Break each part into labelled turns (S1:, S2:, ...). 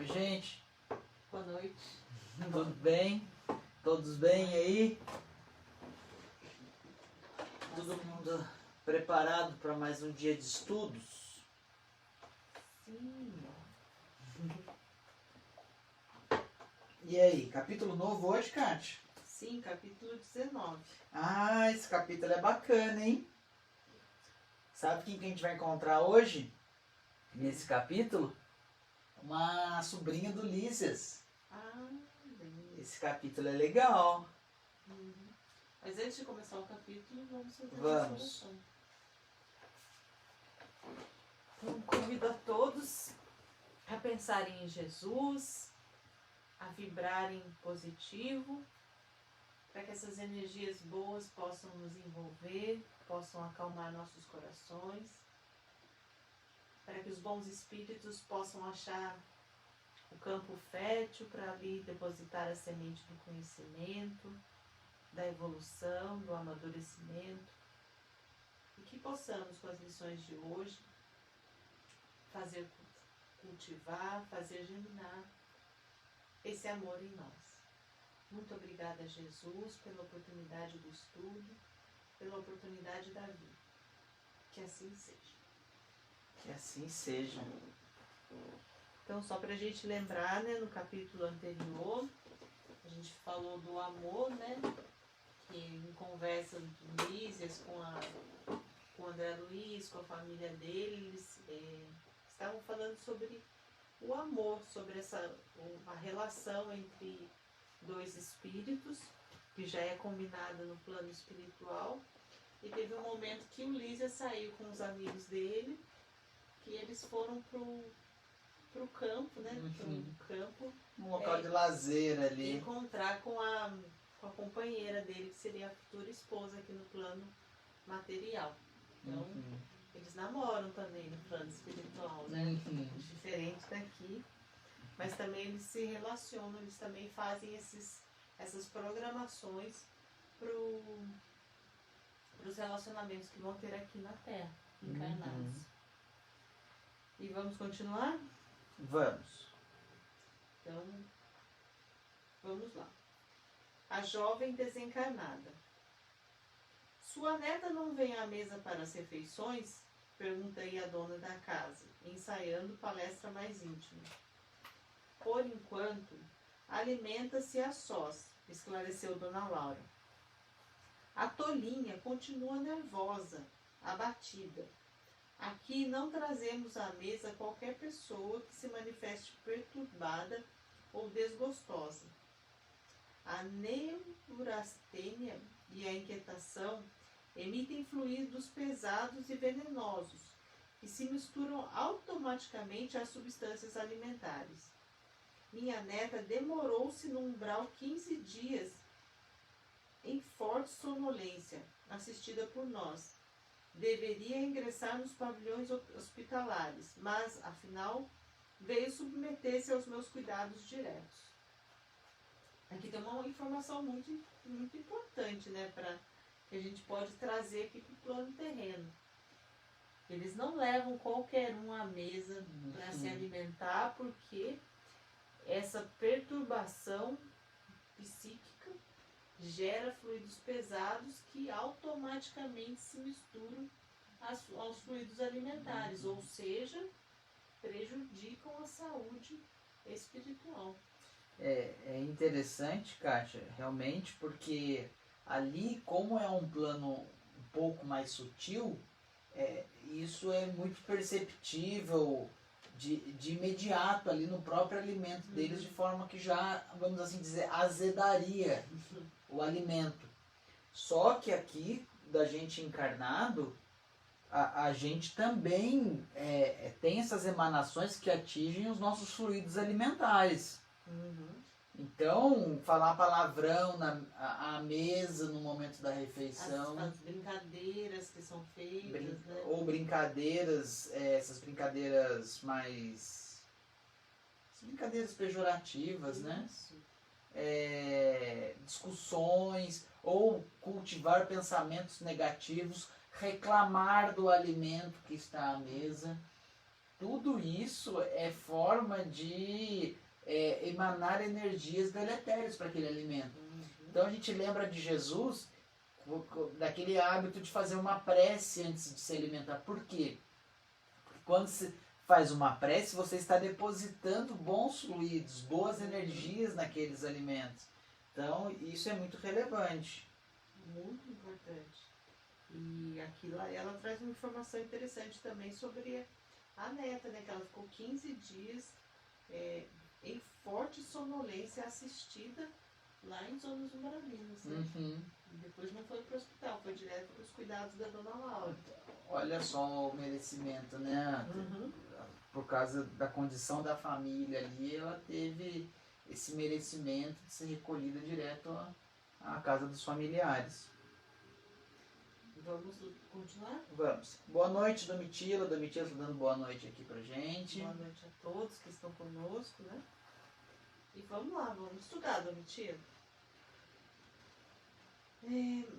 S1: Oi, gente.
S2: Boa noite.
S1: Tudo bem? Todos bem aí? Todo mundo preparado para mais um dia de estudos?
S2: Sim.
S1: E aí, capítulo novo hoje, Kátia?
S2: Sim, capítulo 19.
S1: Ah, esse capítulo é bacana, hein? Sabe quem que a gente vai encontrar hoje? Nesse capítulo? Uma sobrinha do Lísias.
S2: Ah, bem.
S1: Esse capítulo é legal.
S2: Mas antes de começar o capítulo, vamos fazer
S1: Vamos.
S2: a oração. Então, convido a todos a pensarem em Jesus, a vibrarem positivo, para que essas energias boas possam nos envolver, possam acalmar nossos corações, para que os bons espíritos possam achar o campo fértil para ali depositar a semente do conhecimento, da evolução, do amadurecimento, e que possamos, com as lições de hoje, fazer cultivar, fazer germinar esse amor em nós. Muito obrigada, Jesus, pela oportunidade do estudo, pela oportunidade da vida. Que assim seja.
S1: Que assim seja.
S2: Então, só para a gente lembrar, né, no capítulo anterior, a gente falou do amor, né, que em conversa de Lísias com o André Luiz, com a família dele, eles estavam falando sobre o amor, sobre a relação entre dois espíritos, que já é combinada no plano espiritual, e teve um momento que o Lísias saiu com os amigos dele, que eles foram pro campo, né, pro campo,
S1: Um local de lazer ali.
S2: encontrar com a companheira dele, que seria a futura esposa aqui no plano material. Então, eles namoram também no plano espiritual, né? Diferente daqui. Mas também eles se relacionam, eles também fazem essas programações para os relacionamentos que vão ter aqui na Terra, encarnados. E vamos continuar?
S1: Vamos.
S2: Então, vamos lá. A jovem desencarnada. Sua neta não vem à mesa para as refeições? Perguntei à dona da casa, ensaiando palestra mais íntima. Por enquanto, alimenta-se a sós, esclareceu Dona Laura. A tolinha continua nervosa, abatida. Aqui não trazemos à mesa qualquer pessoa que se manifeste perturbada ou desgostosa. A neurastênia e a inquietação emitem fluidos pesados e venenosos, que se misturam automaticamente às substâncias alimentares. Minha neta demorou-se no umbral 15 dias em forte sonolência, assistida por nós. Deveria ingressar nos pavilhões hospitalares, mas, afinal, veio submeter-se aos meus cuidados diretos. Aqui tem uma informação muito, muito importante, né, que a gente pode trazer aqui para o plano terreno. Eles não levam qualquer um à mesa para se alimentar, porque essa perturbação psíquica gera fluidos pesados que automaticamente se misturam aos fluidos alimentares, ou seja, prejudicam a saúde espiritual.
S1: É interessante, Kátia, realmente, porque ali, como é um plano um pouco mais sutil, isso é muito perceptível de imediato ali no próprio alimento deles, de forma que já, vamos assim dizer, azedaria o alimento. Só que aqui, da gente encarnado, a gente também tem essas emanações que atingem os nossos fluidos alimentares. Então, falar palavrão à mesa no momento da refeição.
S2: As brincadeiras que são feitas, né?
S1: Ou brincadeiras, essas brincadeiras mais... brincadeiras pejorativas, né? Discussões, ou cultivar pensamentos negativos, reclamar do alimento que está à mesa. tudo isso é forma de emanar energias deletérias para aquele alimento. Então a gente lembra de Jesus daquele hábito de fazer uma prece antes de se alimentar. Por quê? Porque quando se faz uma prece, você está depositando bons fluidos, boas energias naqueles alimentos. Então isso é muito relevante.
S2: Muito importante. E aqui ela traz uma informação interessante também sobre a neta, né? Que ela ficou 15 dias em forte sonolência assistida lá em Zonas Umbravinas, né?
S1: Uhum.
S2: E depois não foi para o hospital, foi direto para os cuidados da dona Laura.
S1: Olha só o merecimento, né?
S2: Uhum.
S1: Por causa da condição da família ali, ela teve esse merecimento de ser recolhida direto à casa dos familiares.
S2: Vamos continuar?
S1: Vamos. Boa noite, Domitila. Domitila está dando boa noite aqui pra gente.
S2: Boa noite a todos que estão conosco, né? E vamos lá, vamos estudar, Domitila.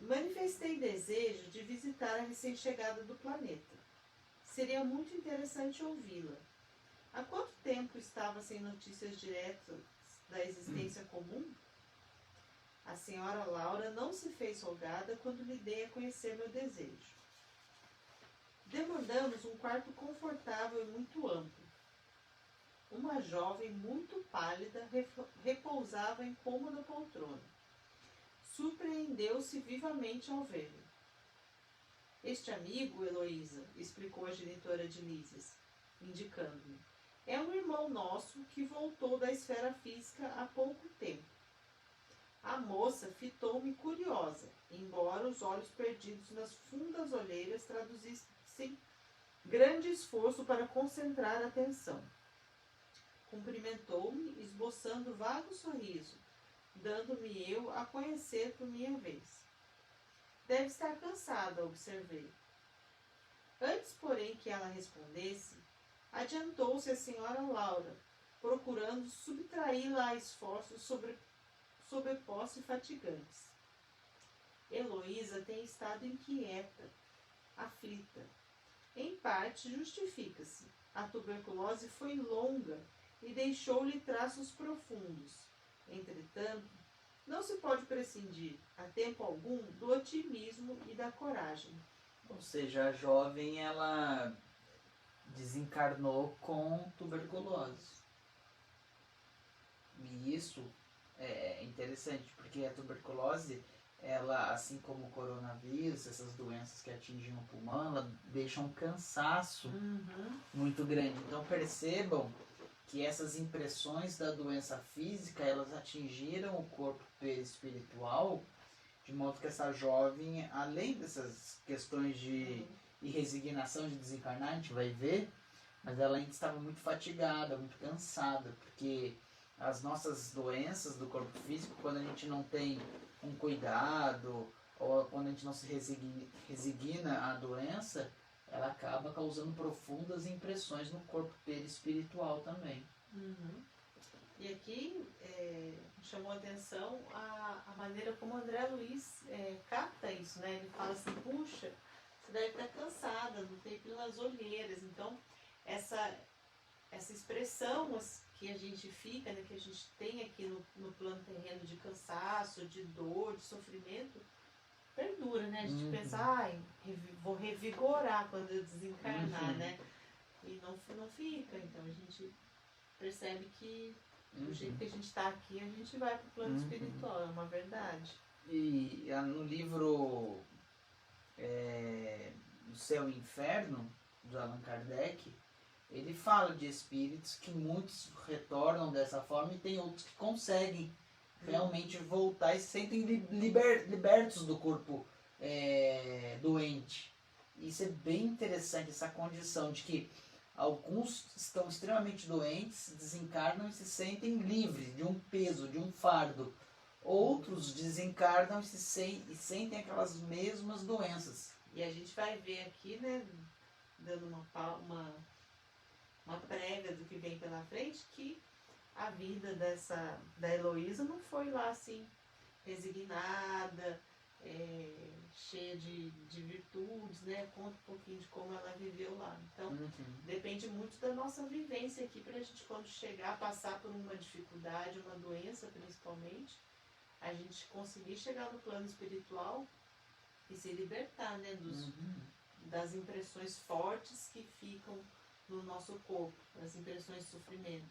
S2: Manifestei desejo de visitar a recém-chegada do planeta. Seria muito interessante ouvi-la. Há quanto tempo estava sem notícias diretas da existência comum? A senhora Laura não se fez rogada quando lhe dei a conhecer meu desejo. Demandamos um quarto confortável e muito amplo. Uma jovem muito pálida repousava em cômoda poltrona. Surpreendeu-se vivamente ao vê-lo. Este amigo, Heloísa, explicou a genitora de Lísias, indicando-me, é um irmão nosso que voltou da esfera física há pouco tempo. A moça fitou-me curiosa, embora os olhos perdidos nas fundas olheiras traduzissem grande esforço para concentrar a atenção. Cumprimentou-me, esboçando vago sorriso, dando-me eu a conhecer por minha vez. Deve estar cansada, observei. Antes, porém, que ela respondesse, adiantou-se a senhora Laura, procurando subtraí-la a esforços sobrepostos e fatigantes. Heloísa tem estado inquieta, aflita. Em parte, justifica-se. A tuberculose foi longa e deixou-lhe traços profundos. Entretanto, não se pode prescindir, a tempo algum, do otimismo e da coragem.
S1: Ou seja, a jovem, ela desencarnou com tuberculose. E isso é interessante, porque a tuberculose, ela, assim como o coronavírus, essas doenças que atingem o pulmão, ela deixa um cansaço muito grande. Então percebam que essas impressões da doença física, elas atingiram o corpo espiritual, de modo que essa jovem, além dessas questões de resignação de desencarnar, a gente vai ver, mas ela ainda estava muito fatigada, muito cansada, porque as nossas doenças do corpo físico, quando a gente não tem um cuidado, ou quando a gente não se resigna à doença, ela acaba causando profundas impressões no corpo espiritual também.
S2: E aqui chamou a atenção a maneira como o André Luiz capta isso, né? Ele fala assim, puxa, você deve estar cansada, não tem pelas olheiras. Então, essa expressão que a gente fica, né, que a gente tem aqui no plano terreno de cansaço, de dor, de sofrimento, perdura, né? A gente pensa, vou revigorar quando eu desencarnar, né? E não fica. Então a gente percebe que do jeito que a gente está aqui, a gente vai para o plano espiritual, é uma verdade.
S1: E no livro do Céu e Inferno, do Allan Kardec, ele fala de espíritos que muitos retornam dessa forma e tem outros que conseguem realmente voltar e se sentem libertos do corpo doente. Isso é bem interessante, essa condição de que alguns estão extremamente doentes, desencarnam e se sentem livres de um peso, de um fardo. Outros desencarnam e sentem aquelas mesmas doenças.
S2: E a gente vai ver aqui, né, dando uma prévia do que vem pela frente, que a vida da Heloísa não foi lá assim, resignada, cheia de virtudes, Lourdes, né, conta um pouquinho de como ela viveu lá. Então,
S1: Uhum.
S2: depende muito da nossa vivência aqui para a gente, quando chegar, passar por uma dificuldade, uma doença principalmente, a gente conseguir chegar no plano espiritual e se libertar, né, das impressões fortes que ficam no nosso corpo, as impressões de sofrimento.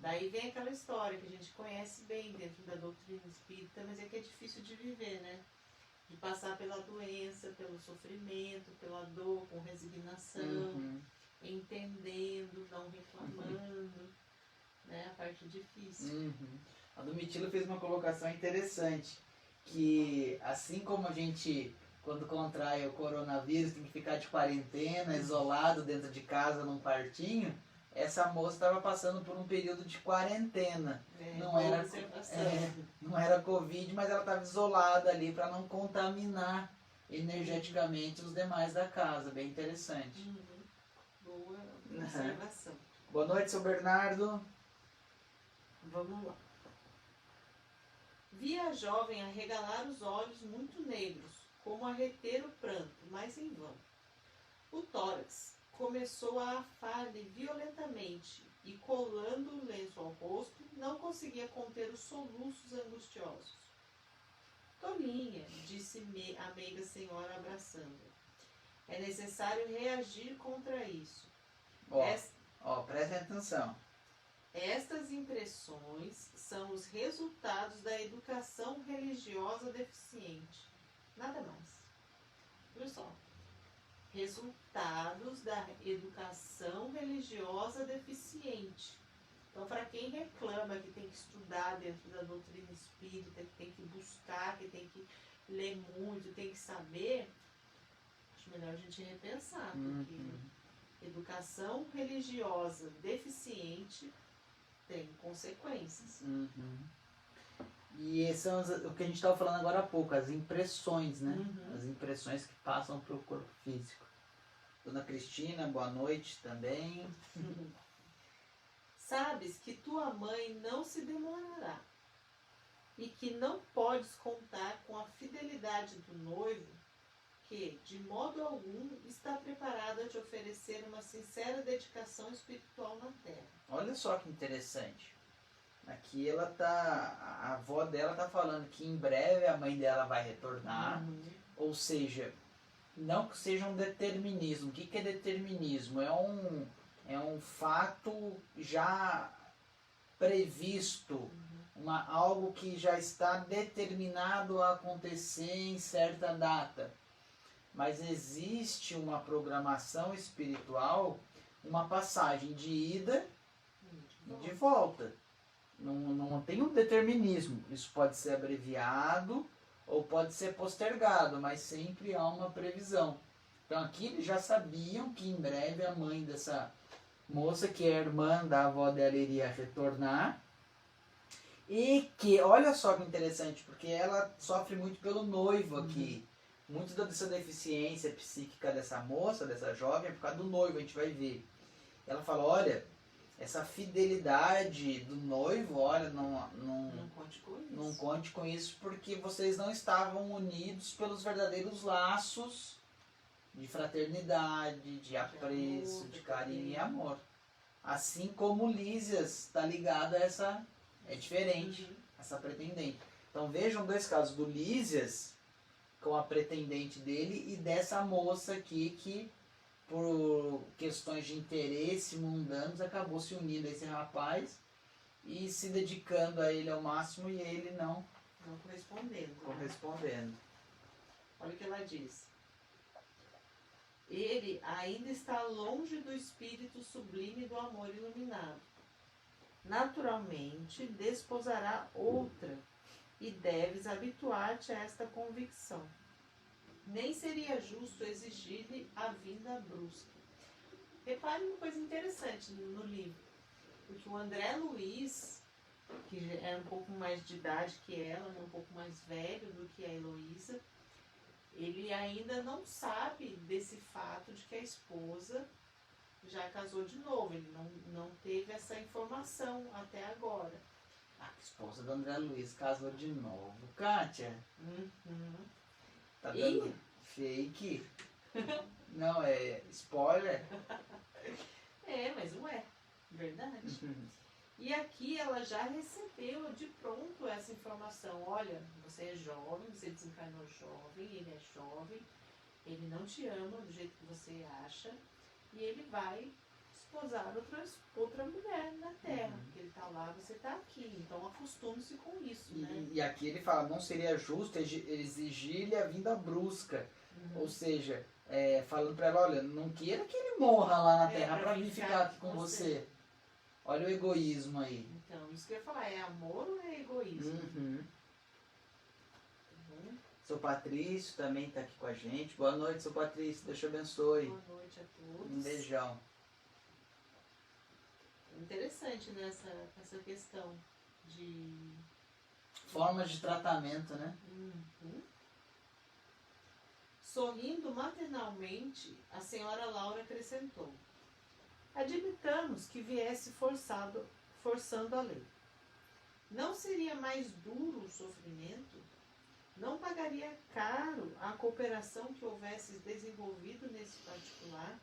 S2: Daí vem aquela história que a gente conhece bem dentro da doutrina espírita, mas é que é difícil de viver, né? De passar pela doença, pelo sofrimento, pela dor, com resignação, entendendo, não reclamando, né? A parte difícil.
S1: A Domitila fez uma colocação interessante, que assim como a gente, quando contrai o coronavírus, tem que ficar de quarentena, isolado dentro de casa, num quartinho, essa moça estava passando por um período de quarentena. Não era Covid, mas ela estava isolada ali para não contaminar energeticamente os demais da casa. Bem interessante.
S2: Boa observação.
S1: Boa noite, seu Bernardo.
S2: Vamos lá. Vi a jovem arregalar os olhos muito negros, como a reter o pranto, mas em vão. O tórax começou a afar-lhe violentamente e, colando o lenço ao rosto, não conseguia conter os soluços angustiosos. Tolinha, disse a meiga senhora abraçando-a. É necessário reagir contra isso.
S1: Prestem atenção.
S2: Estas impressões são os resultados da educação religiosa deficiente. Nada mais. Olha só. Resultados da educação religiosa deficiente. Então, para quem reclama que tem que estudar dentro da doutrina espírita, que tem que buscar, que tem que ler muito, tem que saber, acho melhor a gente repensar, porque educação religiosa deficiente tem consequências.
S1: E são o que a gente estava falando agora há pouco, as impressões, né? As impressões que passam para o corpo físico. Dona Cristina, boa noite também.
S2: Sabes que tua mãe não se demorará e que não podes contar com a fidelidade do noivo, que, de modo algum, está preparado a te oferecer uma sincera dedicação espiritual na terra.
S1: Olha só que interessante. Aqui a avó dela está falando que em breve a mãe dela vai retornar, ou seja, não que seja um determinismo. O que é determinismo? É um fato já previsto, algo que já está determinado a acontecer em certa data. Mas existe uma programação espiritual, uma passagem de ida e de volta. Não tem um determinismo. Isso pode ser abreviado ou pode ser postergado, mas sempre há uma previsão. Então aqui eles já sabiam que em breve a mãe dessa moça, que é irmã da avó dela, iria retornar. E que, olha só que interessante, porque ela sofre muito pelo noivo aqui. Muito dessa deficiência psíquica dessa moça, dessa jovem, é por causa do noivo, a gente vai ver. Ela fala, olha, essa fidelidade do noivo, olha, não conte com isso, porque vocês não estavam unidos pelos verdadeiros laços de fraternidade, de apreço, de carinho e amor. Assim como Lísias está ligada a essa, é diferente, essa pretendente. Então vejam dois casos, do Lísias com a pretendente dele e dessa moça aqui que, por questões de interesse mundanos, acabou se unindo a esse rapaz e se dedicando a ele ao máximo e ele não correspondendo.
S2: Olha o que ela diz. Ele ainda está longe do espírito sublime do amor iluminado. Naturalmente, desposará outra e deves habituar-te a esta convicção. Nem seria justo exigir-lhe a vinda brusca. Repare uma coisa interessante no livro, porque o André Luiz, que é um pouco mais de idade que ela, um pouco mais velho do que a Heloísa, ele ainda não sabe desse fato de que a esposa já casou de novo. Ele não teve essa informação até agora.
S1: A esposa do André Luiz casou de novo. Kátia, tá dando fake? Não, é spoiler.
S2: É, mas não é. Verdade. E aqui ela já recebeu de pronto essa informação. Olha, você é jovem, você desencarnou jovem, ele é jovem, ele não te ama do jeito que você acha, e ele vai esposar outra mulher na Terra. Porque ele tá lá, você tá aqui. Então acostume-se com isso, né?
S1: E aqui ele fala, não seria justo exigir-lhe a vinda brusca. Ou seja, falando pra ela, olha, não queira que ele morra lá na Terra pra vir ficar aqui com você. Olha o egoísmo aí.
S2: Então, isso que eu ia falar, é amor ou é egoísmo?
S1: Seu Patrício também está aqui com a gente. Boa noite, seu Patrício. Deus te abençoe.
S2: Boa noite a todos.
S1: Um beijão.
S2: Interessante, né, essa questão de...
S1: Formas de tratamento, né?
S2: Sorrindo maternalmente, a senhora Laura acrescentou: admitamos que viesse forçando a lei. Não seria mais duro o sofrimento? Não pagaria caro a cooperação que houvesses desenvolvido nesse particular?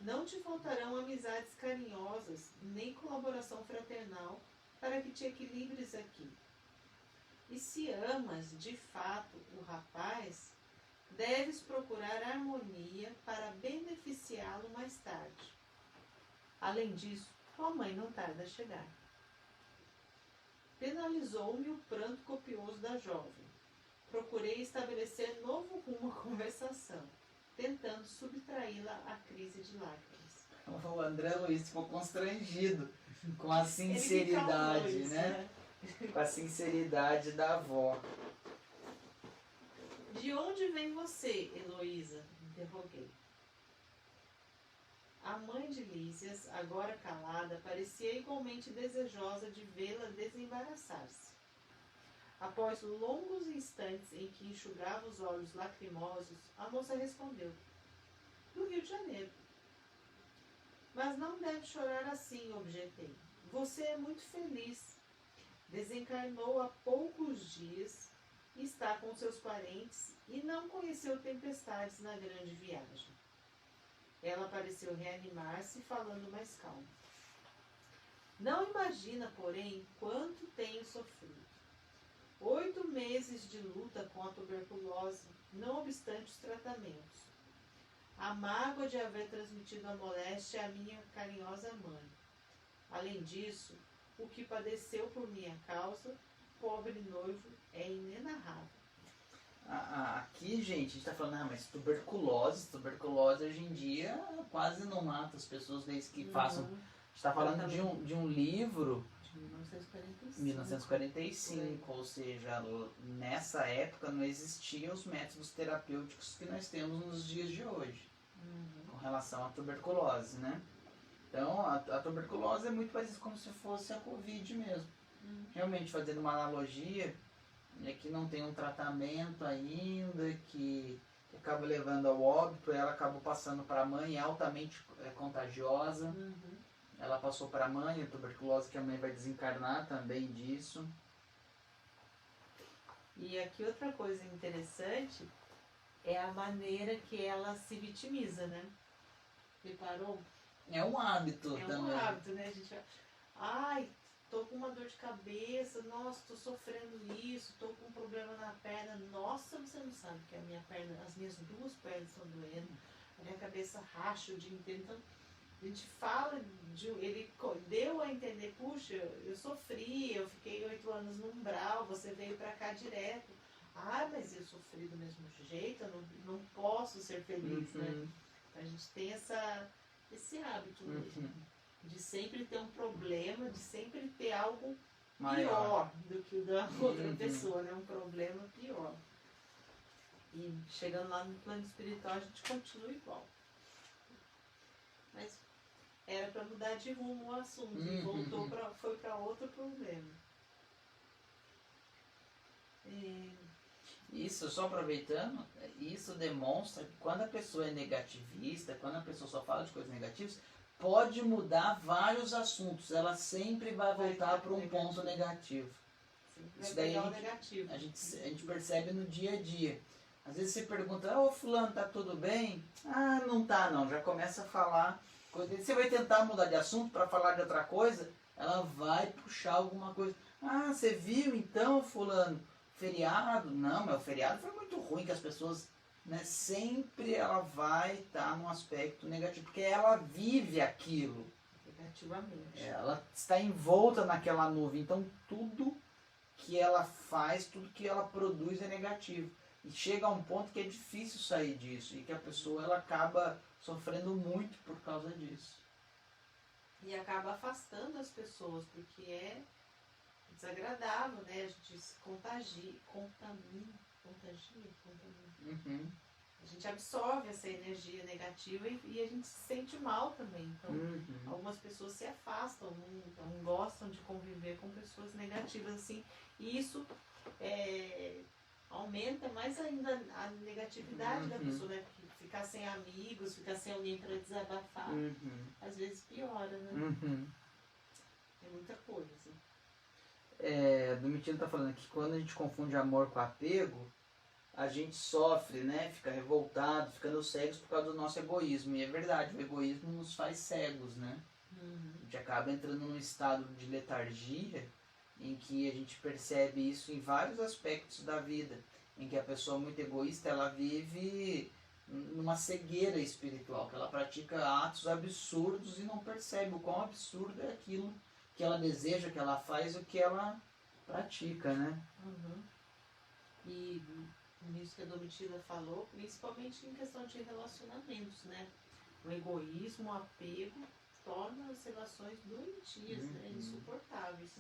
S2: Não te faltarão amizades carinhosas, nem colaboração fraternal, para que te equilibres aqui. E se amas, de fato, o rapaz, deves procurar harmonia para beneficiá-lo mais tarde. Além disso, tua mãe não tarda a chegar. Penalizou-me o pranto copioso da jovem. Procurei estabelecer novo rumo à conversação, tentando subtraí-la à crise de lágrimas.
S1: O André Luiz ficou constrangido com a sinceridade, né? Com a sinceridade da avó.
S2: De onde vem você, Heloísa? Interroguei. A mãe de Lísias, agora calada, parecia igualmente desejosa de vê-la desembaraçar-se. Após longos instantes em que enxugava os olhos lacrimosos, a moça respondeu: do Rio de Janeiro. Mas não deve chorar assim, objetei. Você é muito feliz. Desencarnou há poucos dias, está com seus parentes e não conheceu tempestades na grande viagem. Ela pareceu reanimar-se, falando mais calma. Não imagina, porém, quanto tenho sofrido. 8 meses de luta com a tuberculose, não obstante os tratamentos. A mágoa de haver transmitido a moléstia à minha carinhosa mãe. Além disso, o que padeceu por minha causa, pobre noivo, é inenarrável.
S1: Aqui, gente, a gente tá falando, mas tuberculose hoje em dia quase não mata as pessoas desde que façam. A gente tá falando de um livro
S2: de 1945.
S1: 1945, ou seja, nessa época não existiam os métodos terapêuticos que nós temos nos dias de hoje, com relação à tuberculose, né? Então, a tuberculose é muito parecida como se fosse a Covid mesmo. Realmente, fazendo uma analogia, é que não tem um tratamento ainda, que acaba levando ao óbito, ela acabou passando para a mãe, é altamente contagiosa. Ela passou para a mãe, a tuberculose, que a mãe vai desencarnar também disso.
S2: E aqui outra coisa interessante é a maneira que ela se vitimiza, né? Reparou?
S1: É um hábito também.
S2: É um hábito, né? A gente vai, ai, tô com uma dor de cabeça, nossa, tô sofrendo isso, tô com um problema na perna, nossa, você não sabe que a minha perna, as minhas 2 pernas estão doendo, a minha cabeça racha o dia inteiro. Então, a gente fala, ele deu a entender, puxa, eu sofri, eu fiquei 8 anos no umbral, você veio pra cá direto. Ah, mas eu sofri do mesmo jeito, eu não posso ser feliz, né? A gente tem esse hábito mesmo, de sempre ter um problema, de sempre ter algo pior do que o da outra pessoa, né? Um problema pior. E chegando lá no plano espiritual, a gente continua igual. Mas era para mudar de rumo o assunto, e foi para outro problema.
S1: Isso, só aproveitando, isso demonstra que quando a pessoa é negativista, quando a pessoa só fala de coisas negativas, pode mudar vários assuntos, ela sempre vai voltar para um ponto negativo. Isso daí a gente percebe no dia a dia. Às vezes você pergunta, ô fulano, tá tudo bem? Ah, não tá não, já começa a falar. Você vai tentar mudar de assunto para falar de outra coisa, ela vai puxar alguma coisa. Ah, você viu então, fulano, feriado? Não, meu feriado foi muito ruim, que as pessoas, né, sempre ela vai estar num aspecto negativo, porque ela vive aquilo.
S2: Negativamente.
S1: Ela está envolta naquela nuvem, então tudo que ela faz, tudo que ela produz é negativo. E chega a um ponto que é difícil sair disso e que a pessoa ela acaba sofrendo muito por causa disso.
S2: E acaba afastando as pessoas, porque é desagradável, né? A gente se contamina.
S1: Uhum.
S2: A gente absorve essa energia negativa e a gente se sente mal também. Então, algumas pessoas se afastam, não gostam de conviver com pessoas negativas assim. E isso aumenta mais ainda a negatividade da pessoa, né? Porque ficar sem amigos, ficar sem alguém para desabafar, às vezes piora, né? É muita coisa.
S1: Domitila está falando que quando a gente confunde amor com apego, a gente sofre, né? Fica revoltado, ficando cegos por causa do nosso egoísmo. E é verdade, o egoísmo nos faz cegos, né? A gente acaba entrando num estado de letargia em que a gente percebe isso em vários aspectos da vida. Em que a pessoa muito egoísta, ela vive numa cegueira espiritual, que ela pratica atos absurdos e não percebe o quão absurdo é aquilo que ela deseja, que ela faz, o que ela pratica, né?
S2: E nisso que a Domitila falou, principalmente em questão de relacionamentos, né? O egoísmo, o apego torna as relações doentias, né? Insuportáveis.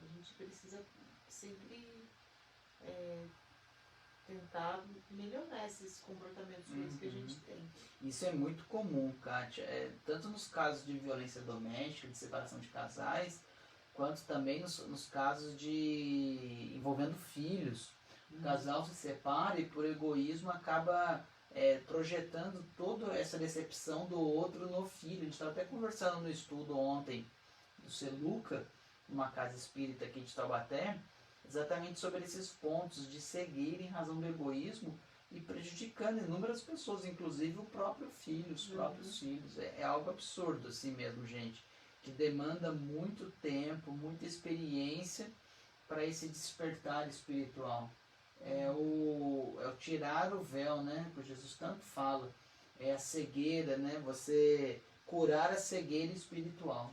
S2: A gente precisa sempre tentar melhorar esses comportamentos ruins que a gente tem.
S1: Isso é muito comum, Kátia. Tanto nos casos de violência doméstica, de separação de casais, quanto também nos casos de envolvendo filhos. O casal se separa e por egoísmo acaba projetando toda essa decepção do outro no filho. A gente estava até conversando no estudo ontem do Seluca, numa casa espírita aqui de Taubaté, exatamente sobre esses pontos de cegueira em razão do egoísmo e prejudicando inúmeras pessoas, inclusive o próprio filho, os próprios filhos. É algo absurdo assim mesmo, gente, que demanda muito tempo, muita experiência para esse despertar espiritual. É o tirar o véu, né? Que Jesus tanto fala. É a cegueira, né? Você curar a cegueira espiritual.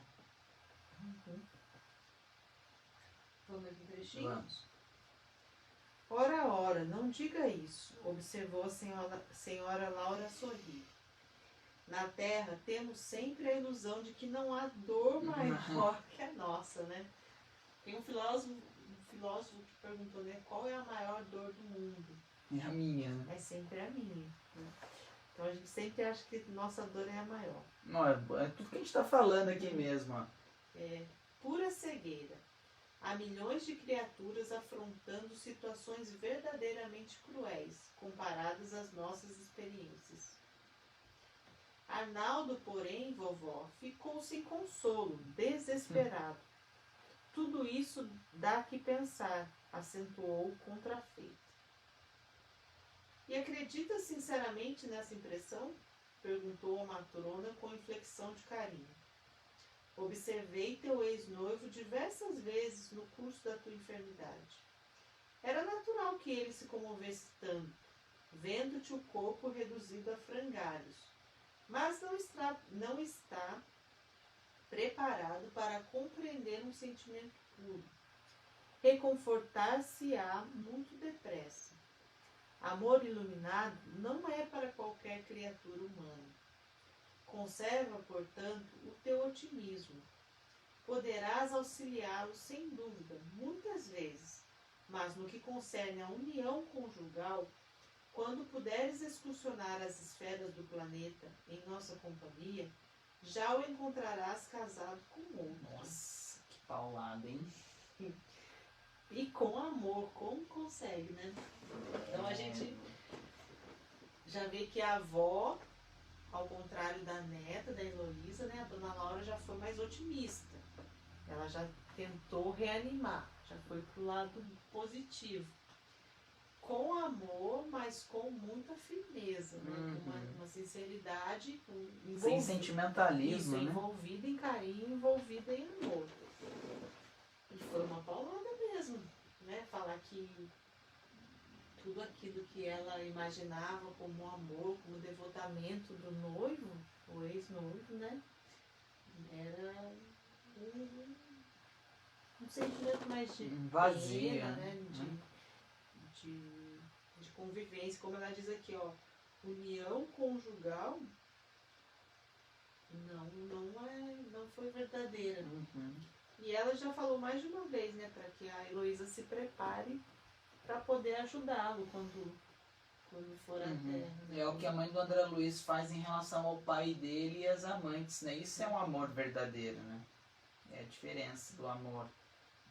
S2: Vamos aqui um trechinho?
S1: Vamos.
S2: Ora, ora, não diga isso, observou a senhora Laura sorrir. Na Terra temos sempre a ilusão de que não há dor maior que a nossa, né? Tem um filósofo que perguntou, né, qual é a maior dor do mundo?
S1: É a minha, né?
S2: É sempre a minha. Né? Então a gente sempre acha que nossa dor é a maior.
S1: Não, é tudo que a gente está falando aqui mesmo. Ó.
S2: É pura cegueira. Há milhões de criaturas afrontando situações verdadeiramente cruéis, comparadas às nossas experiências. Arnaldo, porém, vovó, ficou sem consolo, desesperado. Tudo isso dá que pensar, acentuou o contrafeito. E acredita sinceramente nessa impressão? Perguntou a matrona com inflexão de carinho. Observei teu ex-noivo diversas vezes no curso da tua enfermidade. Era natural que ele se comovesse tanto, vendo-te o corpo reduzido a frangalhos, mas não está preparado para compreender um sentimento puro. Reconfortar-se-á muito depressa. Amor iluminado não é para qualquer criatura humana. Conserva, portanto, o teu otimismo. Poderás auxiliá-lo sem dúvida, muitas vezes, mas no que concerne à união conjugal, quando puderes excursionar as esferas do planeta em nossa companhia, já o encontrarás casado com outro.
S1: Nossa, que paulada, hein?
S2: E com amor, como consegue, né? Então a gente já vê que a avó, ao contrário da neta, da Heloísa, né, a dona Laura já foi mais otimista. Ela já tentou reanimar, já foi pro lado positivo. com amor, mas com muita firmeza, né? Com
S1: Uhum.
S2: uma sinceridade
S1: Sem
S2: envolvida.
S1: sentimentalismo,
S2: Isso,
S1: né?
S2: envolvida em carinho, envolvida em amor. E foi uma paulada mesmo, né? Falar que tudo aquilo que ela imaginava como amor, como devotamento do noivo, o ex-noivo, né? Era um sentimento mais de
S1: Vazio,
S2: pena,
S1: né?
S2: né? De convivência, como ela diz aqui, ó, união conjugal não foi verdadeira.
S1: Uhum.
S2: E ela já falou mais de uma vez, né, para que a Heloísa se prepare para poder ajudá-lo quando for à terra. Né?
S1: É o que a mãe do André Luiz faz em relação ao pai dele e às amantes, né? Isso é um amor verdadeiro, né? É a diferença do amor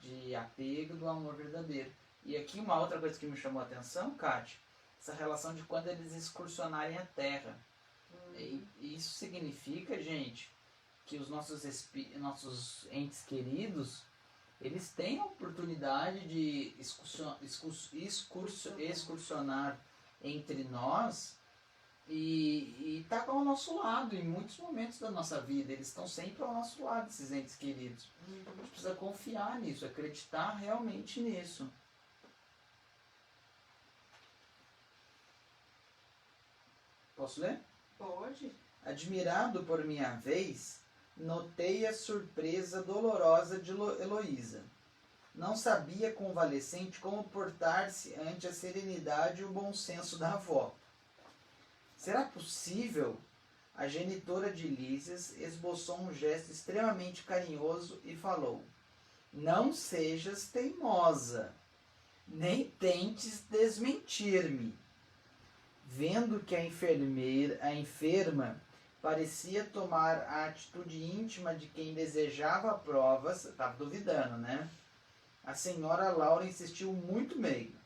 S1: de apego do amor verdadeiro. E aqui uma outra coisa que me chamou a atenção, Kátia, essa relação de quando eles excursionarem a Terra. E isso significa, gente, que os nossos entes queridos, eles têm a oportunidade de excursionar entre nós e estar ao nosso lado em muitos momentos da nossa vida. Eles estão sempre ao nosso lado, esses entes queridos. A gente precisa confiar nisso, acreditar realmente nisso. Posso ler?
S2: Pode.
S1: Admirado por minha vez, notei a surpresa dolorosa de Heloísa. Não sabia convalescente como portar-se ante a serenidade e o bom senso da avó. Será possível? A genitora de Lísias esboçou um gesto extremamente carinhoso e falou: Não sejas teimosa, nem tentes desmentir-me. Vendo que a enferma parecia tomar a atitude íntima de quem desejava provas, estava duvidando, né? A senhora Laura insistiu muito meiga.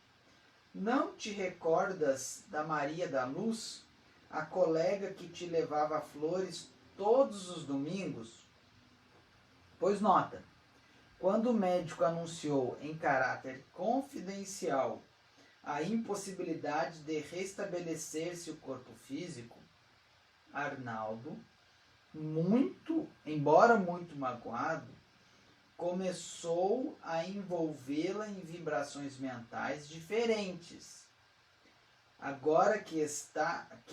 S1: Não te recordas da Maria da Luz, a colega que te levava flores todos os domingos? Pois nota, quando o médico anunciou em caráter confidencial a impossibilidade de restabelecer-se o corpo físico, Arnaldo, embora muito magoado, começou a envolvê-la em vibrações mentais diferentes. Agora que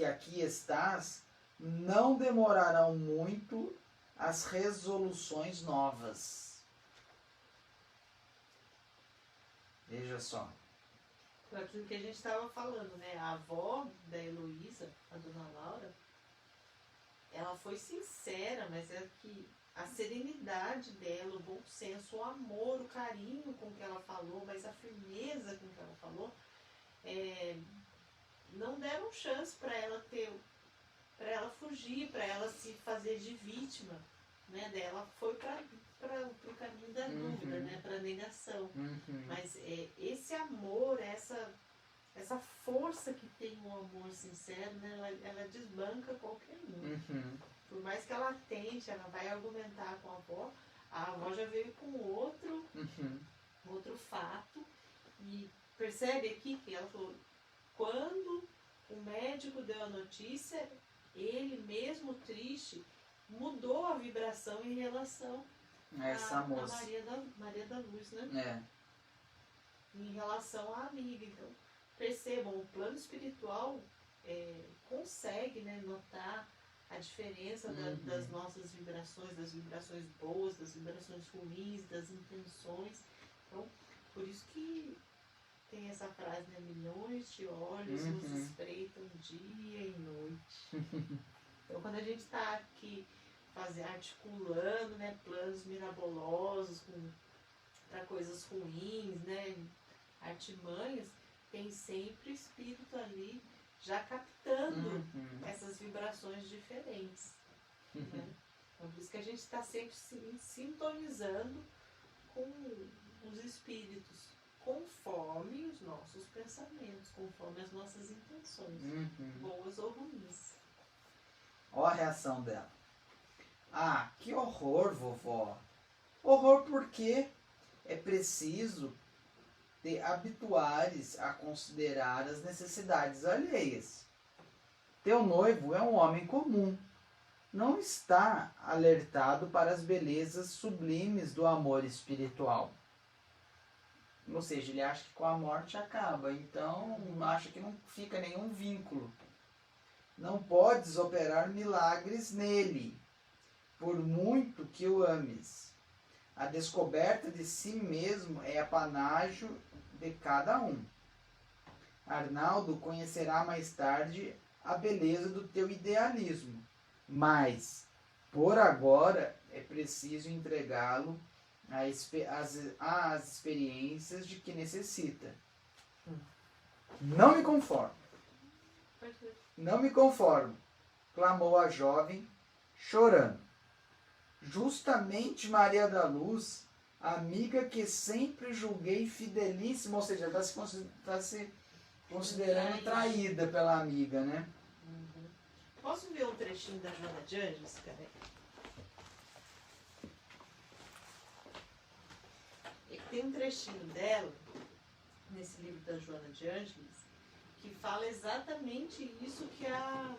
S1: aqui estás, não demorarão muito as resoluções novas. Veja só.
S2: Aquilo que a gente estava falando, né? A avó da Heloísa, a dona Laura, ela foi sincera, mas é que a serenidade dela, o bom senso, o amor, o carinho com que ela falou, mas a firmeza com que ela falou, não deram chance para ela fugir, para ela se fazer de vítima, né? Ela foi para o caminho da dúvida, né? Para a negação. Mas esse amor, essa força que tem o amor sincero, né? Ela desbanca qualquer um. Por mais que ela tente, ela vai argumentar com a avó já veio com outro fato. E percebe aqui que ela falou, quando o médico deu a notícia, ele mesmo triste, mudou a vibração em relação a Maria da Luz, né? Em relação à amiga. Então, percebam, o plano espiritual consegue, né, notar a diferença das nossas vibrações, das vibrações boas, das vibrações ruins, das intenções. Então, por isso que tem essa frase, né? Milhões de olhos nos espreitam dia e noite. Então, quando a gente está aqui articulando, né, planos mirabolosos para coisas ruins, né, artimanhas, tem sempre espírito ali já captando essas vibrações diferentes. Né? Então, por isso que a gente está sempre sintonizando com os espíritos, conforme os nossos pensamentos, conforme as nossas intenções, boas ou ruins.
S1: Olha a reação dela. Ah, que horror, vovó. Horror porque é preciso te habituares a considerar as necessidades alheias. Teu noivo é um homem comum, não está alertado para as belezas sublimes do amor espiritual. Ou seja, ele acha que com a morte acaba, então acha que não fica nenhum vínculo. Não podes operar milagres nele, por muito que o ames. A descoberta de si mesmo é apanágio de cada um. Arnaldo conhecerá mais tarde a beleza do teu idealismo, mas, por agora, é preciso entregá-lo às experiências de que necessita. Não me conformo. Não me conformo, clamou a jovem, chorando. Justamente Maria da Luz, amiga que sempre julguei fidelíssima, ou seja, está se considerando traída pela amiga, né?
S2: Uhum. Posso ver um trechinho da Joana de Ângeles, cara? Tem um trechinho dela, nesse livro da Joana de Ângeles, que fala exatamente isso que a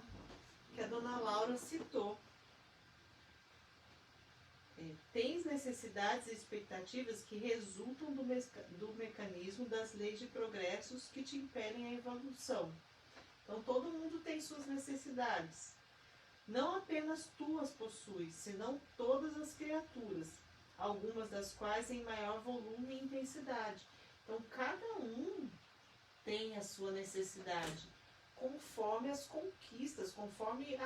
S2: dona Laura citou. Tens necessidades e expectativas que resultam do mecanismo das leis de progressos que te impelem a evolução. Então, todo mundo tem suas necessidades. Não apenas tu as possuis, senão todas as criaturas, algumas das quais em maior volume e intensidade. Então, cada um tem a sua necessidade, conforme as conquistas, conforme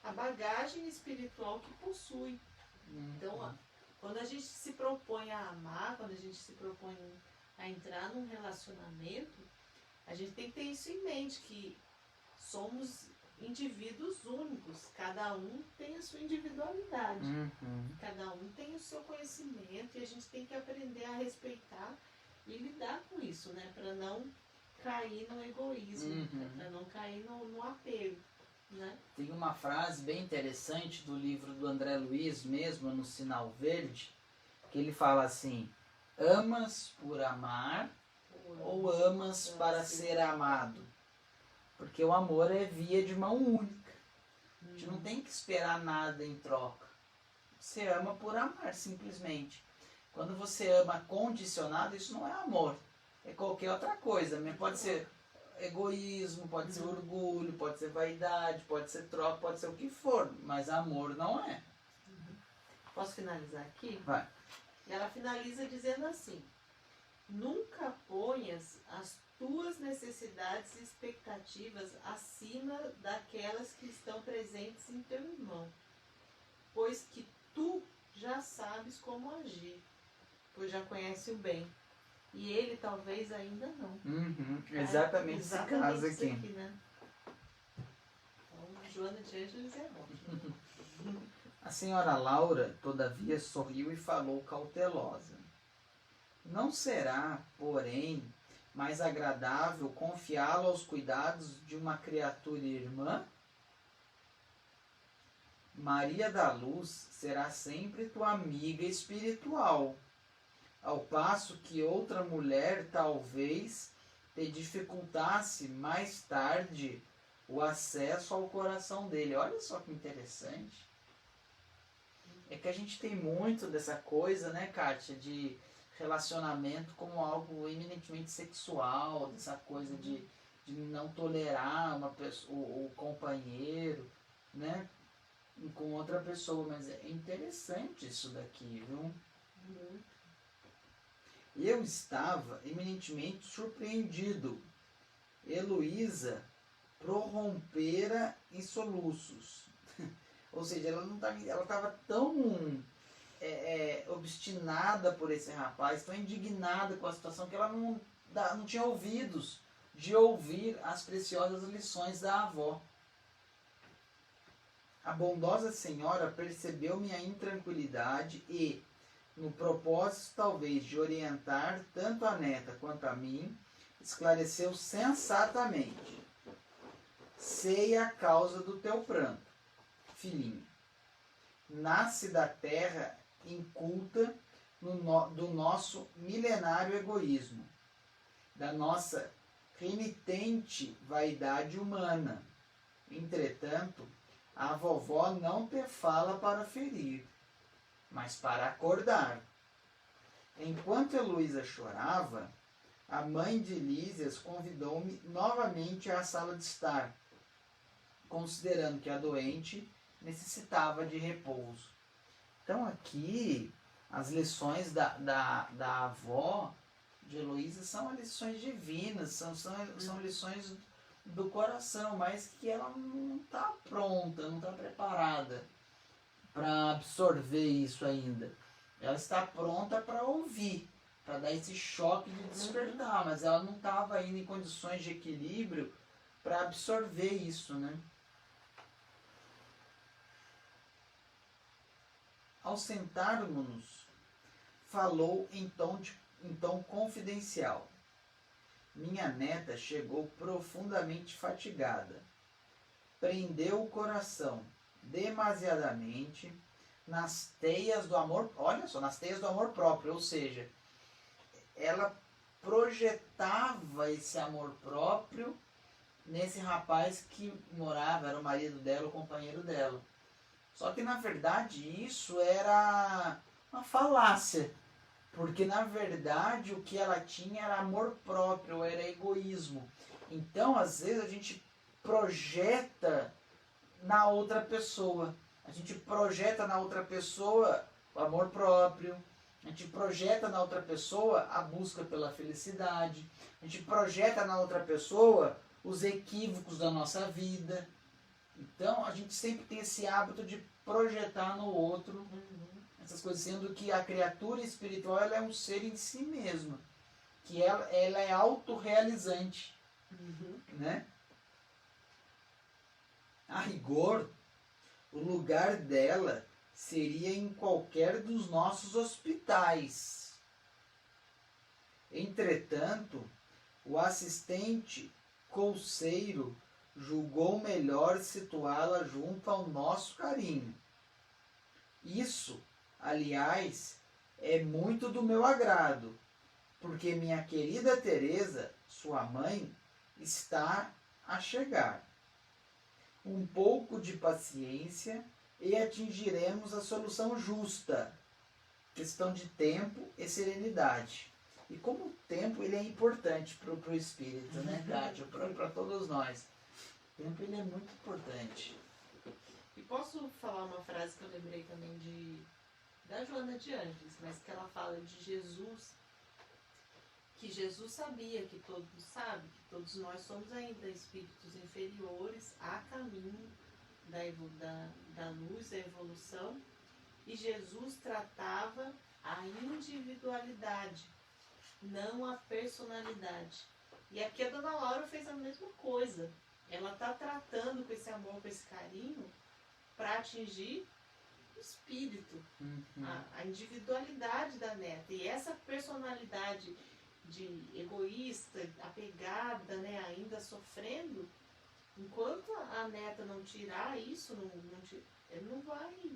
S2: a bagagem espiritual que possui. Então, quando a gente se propõe a amar, quando a gente se propõe a entrar num relacionamento, a gente tem que ter isso em mente, que somos indivíduos únicos, cada um tem a sua individualidade, cada um tem o seu conhecimento, e a gente tem que aprender a respeitar e lidar com isso, né, para não cair no egoísmo, para não cair no apego. Né?
S1: Tem uma frase bem interessante do livro do André Luiz mesmo, no Sinal Verde, que ele fala assim: amas por amar ou amas para ser amado? Porque o amor é via de mão única. A gente não tem que esperar nada em troca. Você ama por amar, simplesmente. Quando você ama condicionado, isso não é amor, é qualquer outra coisa. Pode ser egoísmo, pode ser orgulho, pode ser vaidade, pode ser troca, pode ser o que for, mas amor não é.
S2: Posso finalizar aqui?
S1: Vai.
S2: E ela finaliza dizendo assim: nunca ponhas as tuas necessidades e expectativas acima daquelas que estão presentes em teu irmão, pois que tu já sabes como agir, pois já conhece o bem. E ele talvez ainda não.
S1: Exatamente esse caso aqui.
S2: Né? Então, Joana de Ângeles é ótima.
S1: A senhora Laura, todavia, sorriu e falou cautelosa. Não será, porém, mais agradável confiá-lo aos cuidados de uma criatura irmã? Maria da Luz será sempre tua amiga espiritual, ao passo que outra mulher talvez te dificultasse mais tarde o acesso ao coração dele. Olha só que interessante. É que a gente tem muito dessa coisa, né, Kátia, de relacionamento como algo eminentemente sexual, dessa coisa de não tolerar uma pessoa, o companheiro, né, com outra pessoa. Mas é interessante isso daqui, viu? Eu estava eminentemente surpreendido. Heloísa prorrompera em soluços. Ou seja, ela estava tão obstinada por esse rapaz, tão indignada com a situação, que ela não tinha ouvidos de ouvir as preciosas lições da avó. A bondosa senhora percebeu minha intranquilidade e, no propósito talvez de orientar tanto a neta quanto a mim, esclareceu sensatamente: sei a causa do teu pranto, filhinho. Nasce da terra inculta do nosso milenário egoísmo. da nossa renitente vaidade humana. Entretanto, a vovó não te fala para ferir, mas para acordar. Enquanto Heloísa chorava, a mãe de Lísias convidou-me novamente à sala de estar, considerando que a doente necessitava de repouso. Então aqui, as lições da avó de Heloísa são lições divinas, são lições do coração, mas que ela não está pronta, não está preparada para absorver isso ainda. Ela está pronta para ouvir, para dar esse choque de despertar, mas ela não estava ainda em condições de equilíbrio para absorver isso, né? Ao sentarmos-nos, falou em tom confidencial. Minha neta chegou profundamente fatigada. Prendeu o coração demasiadamente nas teias do amor, olha só, nas teias do amor próprio, ou seja, ela projetava esse amor próprio nesse rapaz que morava, era o marido dela, o companheiro dela. Só que na verdade isso era uma falácia, porque na verdade o que ela tinha era amor próprio, era egoísmo. Então às vezes a gente projeta na outra pessoa. A gente projeta na outra pessoa o amor próprio, a gente projeta na outra pessoa a busca pela felicidade, a gente projeta na outra pessoa os equívocos da nossa vida. Então a gente sempre tem esse hábito de projetar no outro essas coisas, sendo que a criatura espiritual ela é um ser em si mesma, que ela é autorrealizante, né? A rigor, o lugar dela seria em qualquer dos nossos hospitais. Entretanto, o assistente colseiro julgou melhor situá-la junto ao nosso carinho. Isso, aliás, é muito do meu agrado, porque minha querida Teresa, sua mãe, está a chegar. Um pouco de paciência e atingiremos a solução justa. Questão de tempo e serenidade. E como o tempo ele é importante para o espírito, né, Kátia? Para todos nós. O tempo ele é muito importante.
S2: E posso falar uma frase que eu lembrei também da Joana de Ângeles, mas que ela fala de Jesus, que Jesus sabia que todos nós somos ainda espíritos inferiores a caminho da luz, da evolução, e Jesus tratava a individualidade, não a personalidade. E aqui a Dona Laura fez a mesma coisa. Ela está tratando com esse amor, com esse carinho, para atingir o espírito, a individualidade da neta. E essa personalidade de egoísta, apegada, né, ainda sofrendo, enquanto a neta não tirar isso, ele não vai...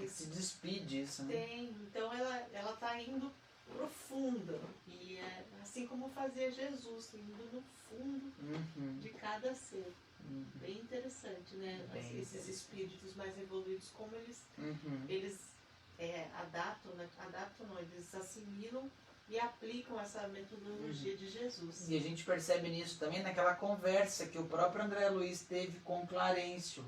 S1: se despide isso, né?
S2: Então ela está indo profunda, e é assim como fazia Jesus, indo no fundo de cada ser. Bem interessante, né? Esses espíritos mais evoluídos, como eles eles assimilam e aplicam essa metodologia de Jesus.
S1: E a gente percebe nisso também naquela conversa que o próprio André Luiz teve com Clarencio,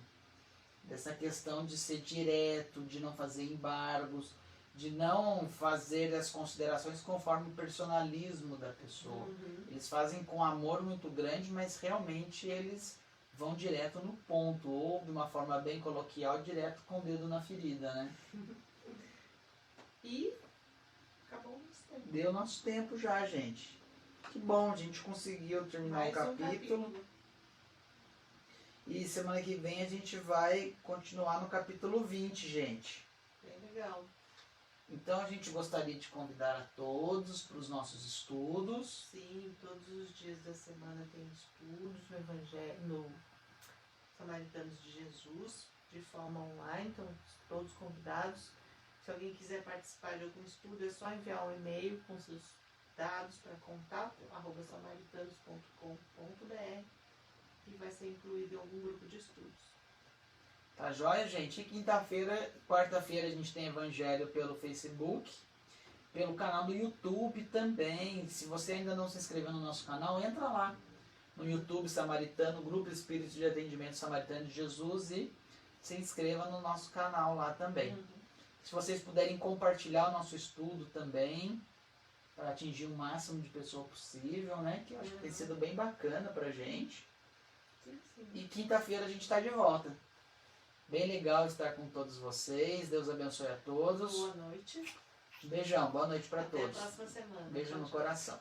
S1: dessa questão de ser direto, de não fazer embargos, de não fazer as considerações conforme o personalismo da pessoa. Eles fazem com amor muito grande, mas realmente eles vão direto no ponto, ou de uma forma bem coloquial, direto com o dedo na ferida, né?
S2: E acabou o nosso tempo.
S1: Deu nosso tempo já, gente. Que bom, a gente conseguiu terminar o capítulo. E semana que vem a gente vai continuar no capítulo 20, gente.
S2: Bem legal.
S1: Então a gente gostaria de convidar a todos para os nossos estudos.
S2: Sim, todos os dias da semana tem estudos no Evangelho, no Samaritanos de Jesus, de forma online, então todos convidados. Se alguém quiser participar de algum estudo, é só enviar um e-mail com seus dados para contato@samaritanos.com.br e vai ser incluído em algum grupo de estudos.
S1: Tá joia, gente? E quinta-feira, quarta-feira a gente tem evangelho pelo Facebook, pelo canal do YouTube também. Se você ainda não se inscreveu no nosso canal, entra lá no YouTube Samaritano, Grupo Espírito de Atendimento Samaritano de Jesus, e se inscreva no nosso canal lá também. Se vocês puderem compartilhar o nosso estudo também, para atingir o máximo de pessoa possível, né? Que eu acho que tem sido bem bacana pra gente.
S2: Sim.
S1: E quinta-feira a gente está de volta. Bem legal estar com todos vocês. Deus abençoe a todos.
S2: Boa noite.
S1: Beijão, boa noite para
S2: Até
S1: todos.
S2: a próxima semana.
S1: Beijo no coração.